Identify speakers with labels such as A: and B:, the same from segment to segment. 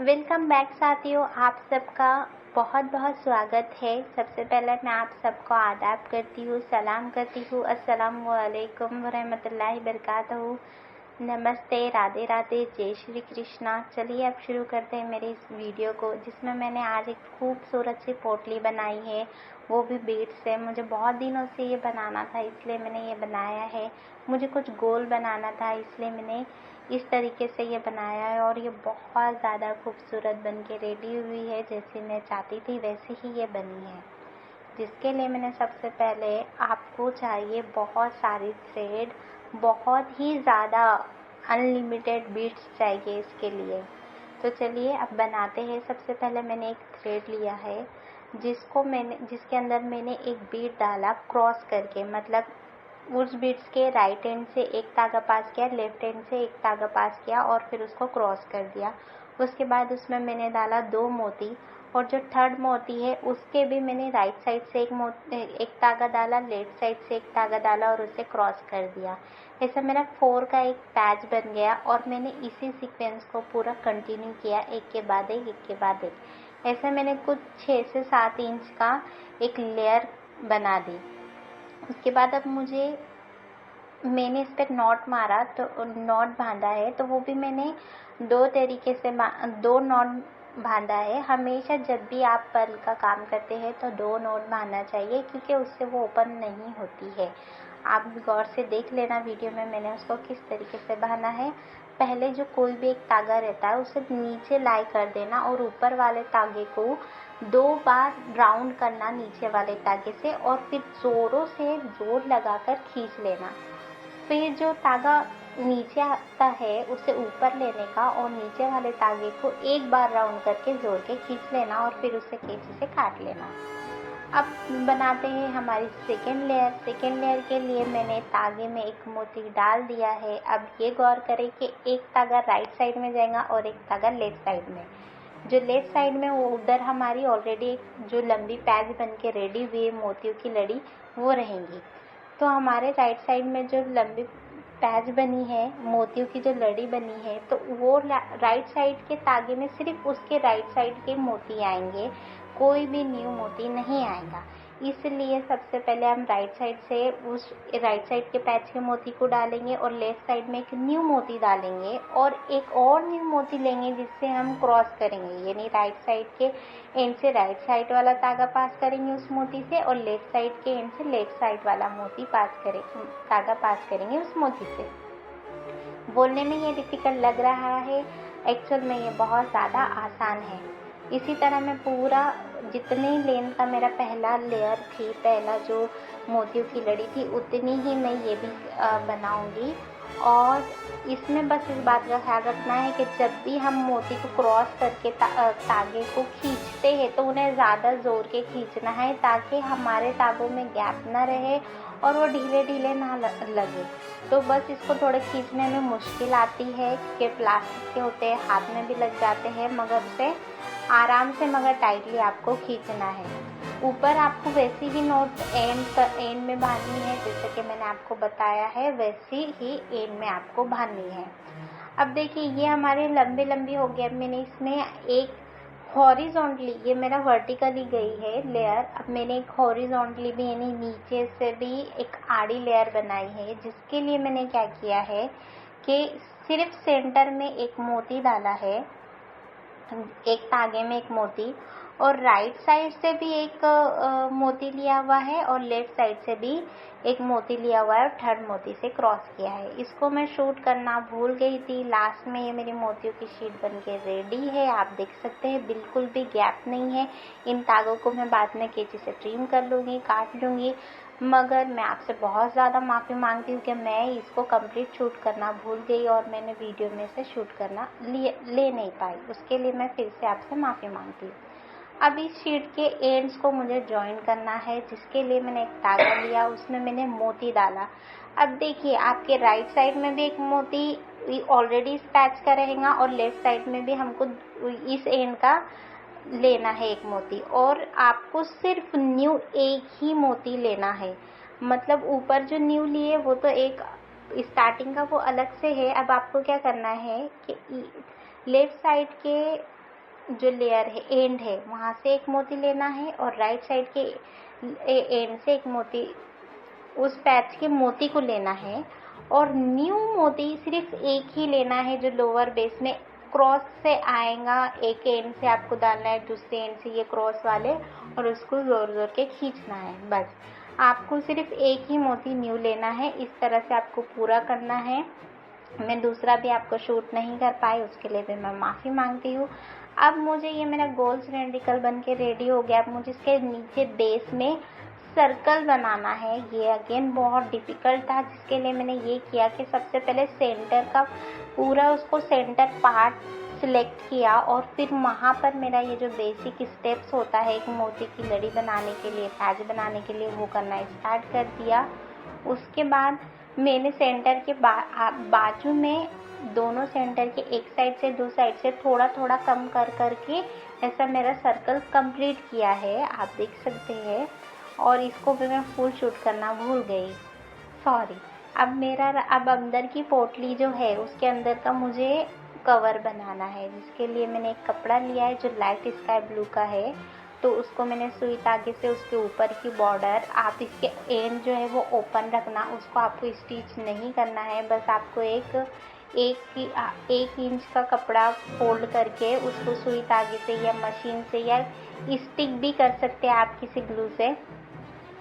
A: Welcome back साथियों, आप सबका बहुत बहुत स्वागत है। सबसे पहले मैं आप सबको आदाब करती हूँ, सलाम करती हूँ। अस्सलाम वालेकुम रहमतुल्लाहि बरकातहू। नमस्ते, राधे राधे, जय श्री कृष्णा। चलिए अब शुरू करते हैं मेरे इस वीडियो को, जिसमें मैंने आज एक खूबसूरत सी पोटली बनाई है, वो भी बीड्स से। मुझे बहुत दिनों से ये बनाना था, इसलिए मैंने ये बनाया है। मुझे कुछ गोल बनाना था, इसलिए मैंने इस तरीके से ये बनाया है और ये बहुत ज़्यादा खूबसूरत बन के रेडी हुई है। जैसे मैं चाहती थी वैसे ही ये बनी है, जिसके लिए मैंने सबसे पहले, आपको चाहिए बहुत सारी थ्रेड, बहुत ही ज़्यादा अनलिमिटेड बीड्स चाहिए इसके लिए। तो चलिए अब बनाते हैं। सबसे पहले मैंने एक थ्रेड लिया है, जिसके अंदर मैंने एक बीड डाला क्रॉस करके, मतलब उस बीड्स के राइट एंड से एक धागा पास किया, लेफ्ट एंड से एक धागा पास किया और फिर उसको क्रॉस कर दिया। उसके बाद उसमें मैंने डाला 2 मोती, और जो थर्ड मोती है उसके भी मैंने राइट साइड से एक धागा डाला, लेफ्ट साइड से एक धागा डाला और उसे क्रॉस कर दिया। ऐसा मेरा 4 का एक पैच बन गया और मैंने इसी सीक्वेंस को पूरा कंटिन्यू किया, एक के बाद एक। ऐसा मैंने कुछ 6 से 7 इंच का एक लेयर बना दी। उसके बाद अब मैंने इस पर नॉट मारा, तो नॉट बांधा है, तो वो भी मैंने 2 तरीके से 2 नॉट बांधा है। हमेशा जब भी आप पर्ल का काम करते हैं तो 2 नॉट बांधना चाहिए, क्योंकि उससे वो ओपन नहीं होती है। आप गौर से देख लेना वीडियो में मैंने उसको किस तरीके से बांधा है। पहले जो कोई भी एक धागा रहता है उसे नीचे लाई कर देना और ऊपर वाले धागे को 2 बार राउंड करना नीचे वाले धागे से, और फिर जोरों से जोर लगाकर खींच लेना। फिर जो धागा नीचे आता है उसे ऊपर लेने का और नीचे वाले धागे को एक बार राउंड करके जोड़ के खींच लेना और फिर उसे कैंची से काट लेना। अब बनाते हैं हमारी सेकेंड लेयर के लिए मैंने धागे में एक मोती डाल दिया है। अब ये गौर करें कि एक धागा राइट साइड में जाएगा और एक धागा लेफ्ट साइड में। जो लेफ्ट साइड में वो उधर हमारी ऑलरेडी जो लंबी पैच बन के रेडी हुई है मोतियों की लड़ी, वो रहेंगी। तो हमारे राइट साइड में जो लंबी पैच बनी है, मोतियों की जो लड़ी बनी है, तो वो राइट साइड के धागे में सिर्फ उसके राइट साइड के मोती आएंगे, कोई भी न्यू मोती नहीं आएगा। इसलिए सबसे पहले हम राइट साइड से उस राइट साइड के पैच के मोती को डालेंगे और लेफ्ट साइड में एक न्यू मोती डालेंगे और एक और न्यू मोती लेंगे, जिससे हम क्रॉस करेंगे। यानी राइट साइड के एंड से राइट साइड वाला धागा पास करेंगे उस मोती से, और लेफ्ट साइड के एंड से लेफ्ट साइड वाला धागा पास करेंगे उस मोती से। बोलने में ये डिफिकल्ट लग रहा है, एक्चुअल में ये बहुत ज़्यादा आसान है। इसी तरह मैं पूरा जितनी लेंथ का मेरा पहला लेयर थी, पहला जो मोतियों की लड़ी थी, उतनी ही मैं ये भी बनाऊंगी। और इसमें बस इस बात का ख्याल रखना है कि जब भी हम मोती को क्रॉस करके धागे को खींचते हैं तो उन्हें ज़्यादा ज़ोर के खींचना है, ताकि हमारे धागों में गैप ना रहे और वो ढीले ढीले ना लगे। तो बस इसको थोड़े खींचने में मुश्किल आती है, कि प्लास्टिक के होते हैं, हाथ में भी लग जाते हैं, मगर उसे आराम से मगर टाइटली आपको खींचना है। ऊपर आपको वैसी ही नोट एंड में बांधनी है, जैसे कि मैंने आपको बताया है, वैसी ही एंड में आपको बांधनी है। अब देखिए ये हमारे लंबी हो गई। अब मैंने इसमें एक हॉरिजॉन्टली, ये मेरा वर्टिकली गई है लेयर, अब मैंने एक हॉरिजॉन्टली भी यानी नीचे से भी एक आड़ी लेयर बनाई है, जिसके लिए मैंने क्या किया है कि सिर्फ सेंटर में एक मोती डाला है, एक धागे में एक मोती, और राइट साइड से भी एक मोती लिया हुआ है और लेफ्ट साइड से भी एक मोती लिया हुआ है और थर्ड मोती से क्रॉस किया है। इसको मैं शूट करना भूल गई थी। लास्ट में ये मेरी मोतियों की शीट बन के रेडी है, आप देख सकते हैं, बिल्कुल भी गैप नहीं है। इन धागों को मैं बाद में कैंची से ट्रिम कर लूँगी, काट लूँगी, मगर मैं आपसे बहुत ज़्यादा माफ़ी मांगती हूँ कि मैं इसको कंप्लीट शूट करना भूल गई और मैंने वीडियो में से शूट करना ले नहीं पाई। उसके लिए मैं फिर से आपसे माफ़ी मांगती हूँ। अब इस शीट के एंड्स को मुझे ज्वाइन करना है, जिसके लिए मैंने एक धागा लिया, उसमें मैंने मोती डाला। अब देखिए आपके राइट साइड में भी एक मोती ऑलरेडी इस पैच का रहेगा और लेफ्ट साइड में भी हमको इस एंड का लेना है एक मोती, और आपको सिर्फ न्यू एक ही मोती लेना है। मतलब ऊपर जो न्यू लिए वो तो एक स्टार्टिंग का वो अलग से है। अब आपको क्या करना है कि लेफ्ट साइड के जो लेयर है, एंड है, वहाँ से एक मोती लेना है और राइट साइड के एंड से एक मोती, उस पैच के मोती को लेना है। और न्यू मोती सिर्फ एक ही लेना है जो लोअर बेस में क्रॉस से आएगा। एक एंड से आपको डालना है, दूसरे एंड से ये क्रॉस वाले, और उसको ज़ोर ज़ोर के खींचना है। बस आपको सिर्फ एक ही मोती न्यू लेना है। इस तरह से आपको पूरा करना है। मैं दूसरा भी आपको शूट नहीं कर पाई, उसके लिए भी मैं माफ़ी मांगती हूँ। अब मुझे ये मेरा गोल सिलेंड्रिकल बन के रेडी हो गया। अब मुझे इसके नीचे बेस में सर्कल बनाना है। ये अगेन बहुत डिफ़िकल्ट था, जिसके लिए मैंने ये किया कि सबसे पहले सेंटर का पूरा उसको सेंटर पार्ट सिलेक्ट किया और फिर वहाँ पर मेरा ये जो बेसिक स्टेप्स होता है एक मोती की लड़ी बनाने के लिए, पैच बनाने के लिए, वो करना स्टार्ट कर दिया। उसके बाद मैंने सेंटर के बाजू में दोनों सेंटर के एक साइड से दो साइड से थोड़ा थोड़ा कम कर करके ऐसा मेरा सर्कल कंप्लीट किया है, आप देख सकते हैं। और इसको भी मैं फुल शूट करना भूल गई, सॉरी। अब अंदर की पोटली जो है उसके अंदर का मुझे कवर बनाना है, जिसके लिए मैंने एक कपड़ा लिया है जो लाइट स्काई ब्लू का है। तो उसको मैंने सुई धागे से उसके ऊपर की बॉर्डर, आप इसके एंड जो है वो ओपन रखना, उसको आपको स्टिच नहीं करना है। बस आपको एक इंच का कपड़ा फोल्ड करके उसको सुई धागे से या मशीन से या स्टिक भी कर सकते हैं आप किसी ग्लू से,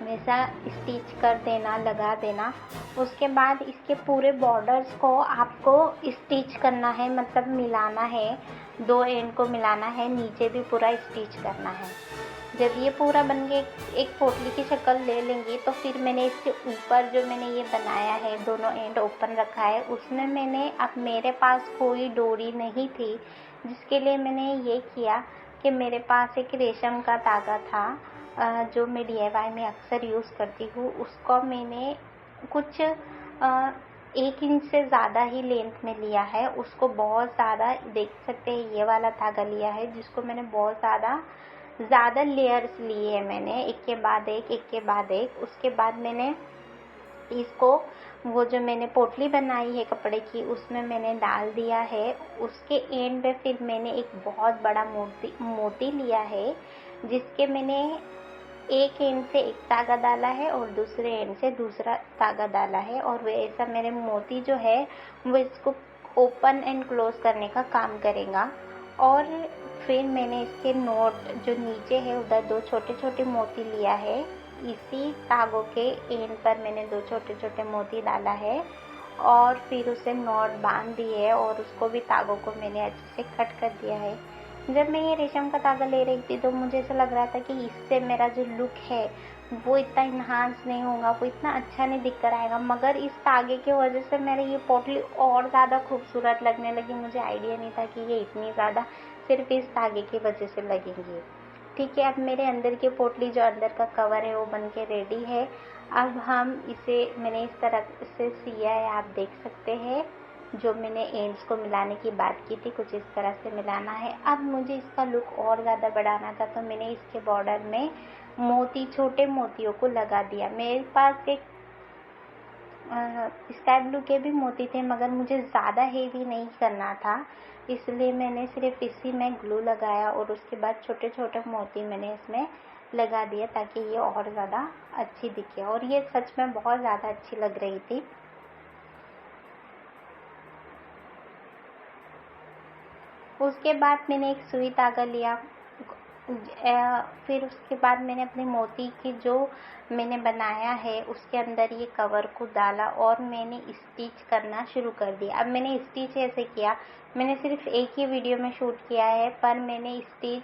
A: वैसा स्टिच कर देना, लगा देना। उसके बाद इसके पूरे बॉर्डर्स को आपको स्टिच करना है, मतलब मिलाना है, दो एंड को मिलाना है, नीचे भी पूरा स्टिच करना है। जब ये पूरा बन के एक पोटली की शक्ल ले लेंगी तो फिर मैंने इसके ऊपर जो मैंने ये बनाया है, दोनों एंड ओपन रखा है, उसमें मैंने, अब मेरे पास कोई डोरी नहीं थी, जिसके लिए मैंने ये किया कि मेरे पास एक रेशम का धागा था जो मैं DIY में अक्सर यूज़ करती हूँ। उसको मैंने कुछ 1 इंच से ज़्यादा ही लेंथ में लिया है। उसको बहुत ज़्यादा, देख सकते हैं ये वाला धागा लिया है जिसको मैंने बहुत ज़्यादा लेयर्स लिए हैं मैंने, एक के बाद एक। उसके बाद मैंने इसको, वो जो मैंने पोटली बनाई है कपड़े की, उसमें मैंने डाल दिया है। उसके एंड पे फिर मैंने एक बहुत बड़ा मोती लिया है, जिसके मैंने एक एंड से एक धागा डाला है और दूसरे एंड से दूसरा धागा डाला है। और वैसा मेरे मोती जो है वो इसको ओपन एंड क्लोज करने का काम करेगा। और फिर मैंने इसके नोट जो नीचे है उधर 2 छोटे छोटे मोती लिया है, इसी धागों के एंड पर मैंने 2 छोटे छोटे मोती डाला है और फिर उसे नॉट बांध दिए और उसको भी धागों को मैंने अच्छे से कट कर दिया है। जब मैं ये रेशम का धागा ले रही थी तो मुझे ऐसा लग रहा था कि इससे मेरा जो लुक है वो इतना इन्हांस नहीं होगा, वो इतना अच्छा नहीं दिख कर आएगा, मगर इस धागे की वजह से मेरी ये पोटली और ज़्यादा खूबसूरत लगने लगी। मुझे आइडिया नहीं था कि ये इतनी ज़्यादा सिर्फ इस धागे की वजह से लगेंगी। ठीक है, अब मेरे अंदर की पोटली जो अंदर का कवर है वो बन के रेडी है। अब हम इसे, मैंने इस तरह से सिया है, आप देख सकते हैं। जो मैंने एंड्स को मिलाने की बात की थी, कुछ इस तरह से मिलाना है। अब मुझे इसका लुक और ज़्यादा बढ़ाना था तो मैंने इसके बॉर्डर में छोटे मोतियों को लगा दिया। मेरे पास एक स्काई ब्लू के भी मोती थे, मगर मुझे ज़्यादा हेवी नहीं करना था, इसलिए मैंने सिर्फ इसी में ग्लू लगाया और उसके बाद छोटे छोटे मोती मैंने इसमें लगा दिया ताकि ये और ज़्यादा अच्छी दिखे। और ये सच में बहुत ज़्यादा अच्छी लग रही थी। उसके बाद मैंने एक सुई धागा लिया, फिर उसके बाद मैंने अपने मोती की जो मैंने बनाया है उसके अंदर ये कवर को डाला और मैंने स्टिच करना शुरू कर दिया। अब मैंने स्टिच ऐसे किया, मैंने सिर्फ एक ही वीडियो में शूट किया है, पर मैंने स्टिच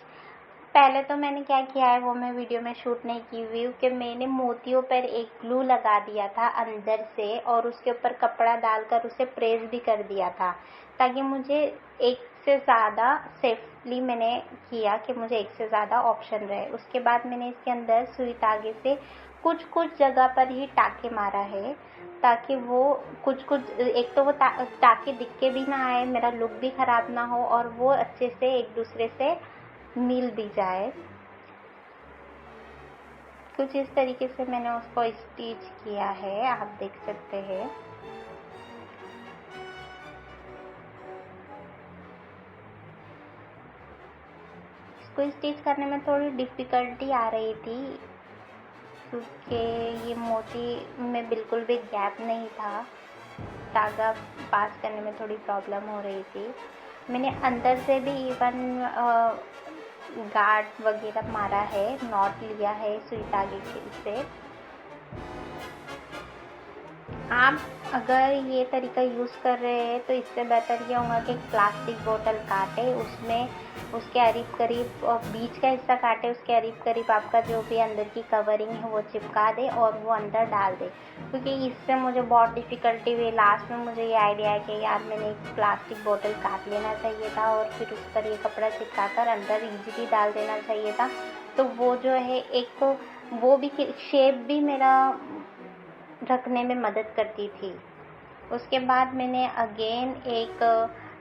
A: पहले तो मैंने क्या किया है वो मैं वीडियो में शूट नहीं की हुई, कि मैंने मोतियों पर एक ग्लू लगा दिया था अंदर से और उसके ऊपर कपड़ा डालकर उसे प्रेस भी कर दिया था, ताकि मुझे एक से ज़्यादा सेफली मैंने किया कि मुझे एक से ज़्यादा ऑप्शन रहे। उसके बाद मैंने इसके अंदर सुई धागे से कुछ जगह पर ही टाके मारा है, ताकि वो एक तो वो टाके दिख के भी ना आए, मेरा लुक भी ख़राब ना हो और वो अच्छे से एक दूसरे से मिल भी जाए। कुछ इस तरीके से मैंने उसको स्टिच किया है, आप देख सकते हैं। इसको स्टिच करने में थोड़ी डिफ़िकल्टी आ रही थी क्योंकि ये मोती में बिल्कुल भी गैप नहीं था। धागा पास करने में थोड़ी प्रॉब्लम हो रही थी। मैंने अंदर से भी इवन गार्ड वगैरह मारा है, नॉट लिया है सुई धागे से। आप अगर ये तरीका यूज़ कर रहे हैं तो इससे बेहतर ये होगा कि प्लास्टिक बोतल काटे, उसमें उसके करीब बीच का हिस्सा काटे, उसके करीब आपका जो भी अंदर की कवरिंग है वो चिपका दे और वो अंदर डाल दे। क्योंकि इससे मुझे बहुत डिफ़िकल्टी हुई। लास्ट में मुझे ये आइडिया है कि यार मैंने एक प्लास्टिक बोतल काट लेना चाहिए था और फिर उस पर ये कपड़ा चिपका कर अंदर ईज़िली डाल देना चाहिए था। तो वो जो है एक वो भी शेप भी मेरा रखने में मदद करती थी। उसके बाद मैंने अगेन एक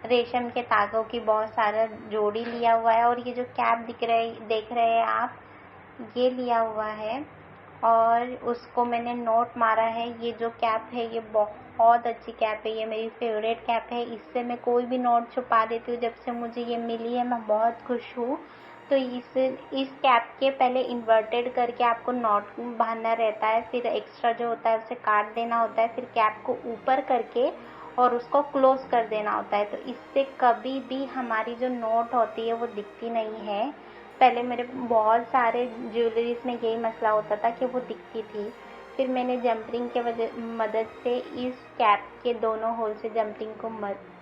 A: रेशम के तागों की बहुत सारा जोड़ी लिया हुआ है और ये जो कैप देख रहे हैं आप, ये लिया हुआ है और उसको मैंने नोट मारा है। ये जो कैप है ये बहुत अच्छी कैप है, ये मेरी फेवरेट कैप है। इससे मैं कोई भी नोट छुपा देती हूँ। जब से मुझे ये मिली है मैं बहुत खुश हूँ। तो इस कैप के पहले इन्वर्टेड करके आपको नॉट बांधना रहता है, फिर एक्स्ट्रा जो होता है उसे काट देना होता है, फिर कैप को ऊपर करके और उसको क्लोज कर देना होता है। तो इससे कभी भी हमारी जो नोट होती है वो दिखती नहीं है। पहले मेरे बहुत सारे ज्वेलरीज में यही मसला होता था कि वो दिखती थी। फिर मैंने जंपरिंग के मदद से इस कैप के दोनों होल से जंपरिंग को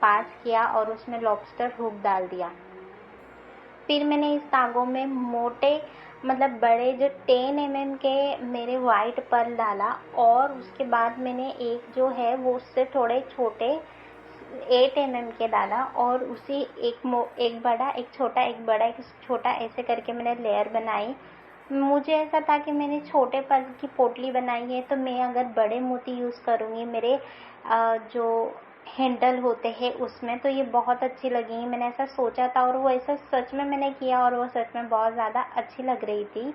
A: पास किया और उसमें लॉबस्टर हुक डाल दिया। फिर मैंने इस धागों में मोटे मतलब बड़े जो 10 mm के मेरे वाइट पर्ल डाला और उसके बाद मैंने एक जो है वो उससे थोड़े छोटे 8 mm के डाला और उसी एक बड़ा एक छोटा एक बड़ा एक छोटा ऐसे करके मैंने लेयर बनाई। मुझे ऐसा था कि मैंने छोटे पर्ल की पोटली बनाई है तो मैं अगर बड़े मोती यूज़ करूँगी मेरे जो हैंडल होते हैं उसमें, तो ये बहुत अच्छी लगेंगी। मैंने ऐसा सोचा था और वो ऐसा सच में मैंने किया और वो सच में बहुत ज़्यादा अच्छी लग रही थी।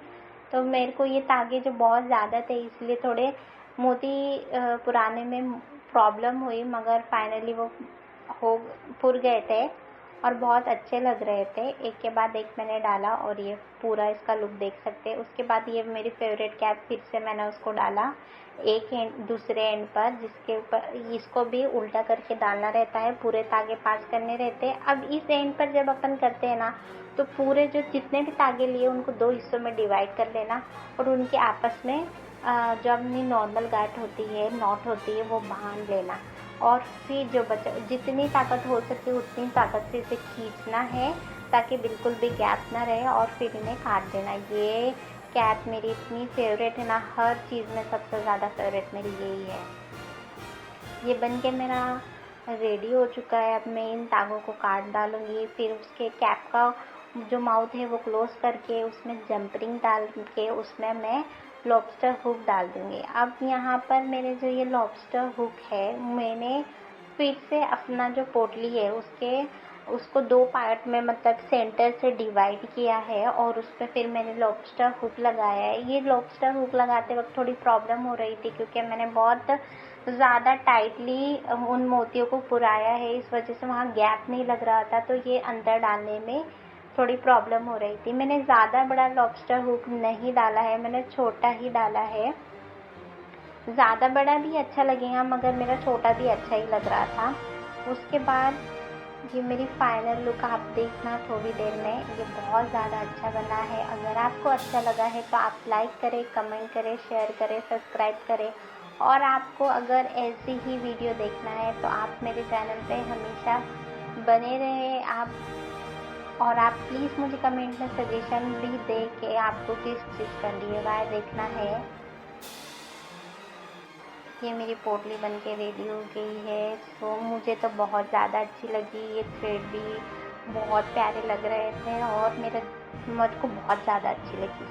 A: तो मेरे को ये तागे जो बहुत ज़्यादा थे इसलिए थोड़े मोती पुराने में प्रॉब्लम हुई, मगर फाइनली वो पुर गए थे और बहुत अच्छे लग रहे थे। एक के बाद एक मैंने डाला और ये पूरा इसका लुक देख सकते हैं। उसके बाद ये मेरी फेवरेट कैप फिर से मैंने उसको डाला एक एंड दूसरे एंड पर, जिसके ऊपर इसको भी उल्टा करके डालना रहता है, पूरे तागे पास करने रहते हैं। अब इस एंड पर जब अपन करते हैं ना तो पूरे जो जितने भी तागे लिए उनको 2 हिस्सों में डिवाइड कर लेना और उनके आपस में जो अपनी नॉर्मल गांठ होती है, नॉट होती है, वो बांध लेना और फिर जो बचा जितनी ताकत हो सके उतनी ताकत से इसे खींचना है ताकि बिल्कुल भी गैप ना रहे और फिर इन्हें काट देना। ये कैप मेरी इतनी फेवरेट है ना, हर चीज़ में सबसे ज़्यादा फेवरेट मेरी यही है। ये बन के मेरा रेडी हो चुका है। अब मैं इन तागों को काट डालूँगी, फिर उसके कैप का जो माउथ है वो क्लोज़ करके उसमें जंपरिंग डाल के उसमें मैं लॉबस्टर हुक डाल दूँगी। अब यहाँ पर मेरे जो ये लॉबस्टर हुक है मैंने फिर से अपना जो पोटली है उसको 2 पार्ट में मतलब सेंटर से डिवाइड किया है और उस पर फिर मैंने लॉबस्टर हुक लगाया है। ये लॉबस्टर हुक लगाते वक्त थोड़ी प्रॉब्लम हो रही थी क्योंकि मैंने बहुत ज़्यादा टाइटली उन मोतियों को पुराया है, इस वजह से वहाँ गैप नहीं लग रहा था, तो ये अंदर डालने में थोड़ी प्रॉब्लम हो रही थी। मैंने ज़्यादा बड़ा लॉबस्टर हुक नहीं डाला है, मैंने छोटा ही डाला है। ज़्यादा बड़ा भी अच्छा लगेगा मगर मेरा छोटा भी अच्छा ही लग रहा था। उसके बाद ये मेरी फाइनल लुक आप देखना थोड़ी देर में, ये बहुत ज़्यादा अच्छा बना है। अगर आपको अच्छा लगा है तो आप लाइक करें, कमेंट करें, शेयर करें, सब्सक्राइब करें और आपको अगर ऐसी ही वीडियो देखना है तो आप मेरे चैनल पे हमेशा बने रहें और आप प्लीज़ मुझे कमेंट में सजेशन भी दें कि आपको किस चीज़ का DIY देखना है। ये मेरी पोटली बन के रेडी हो गई है। सो मुझे तो बहुत ज़्यादा अच्छी लगी। ये थ्रेड भी बहुत प्यारे लग रहे थे और मुझको बहुत ज़्यादा अच्छी लगी।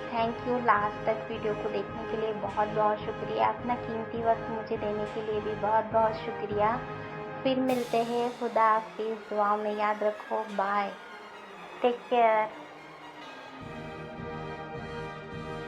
A: थैंक यू लास्ट तक वीडियो को देखने के लिए बहुत बहुत शुक्रिया। अपना कीमती वक्त मुझे देने के लिए भी बहुत बहुत शुक्रिया। फिर मिलते हैं। खुदा हाफिज़। दुआ में याद रखो। बाय। Take care.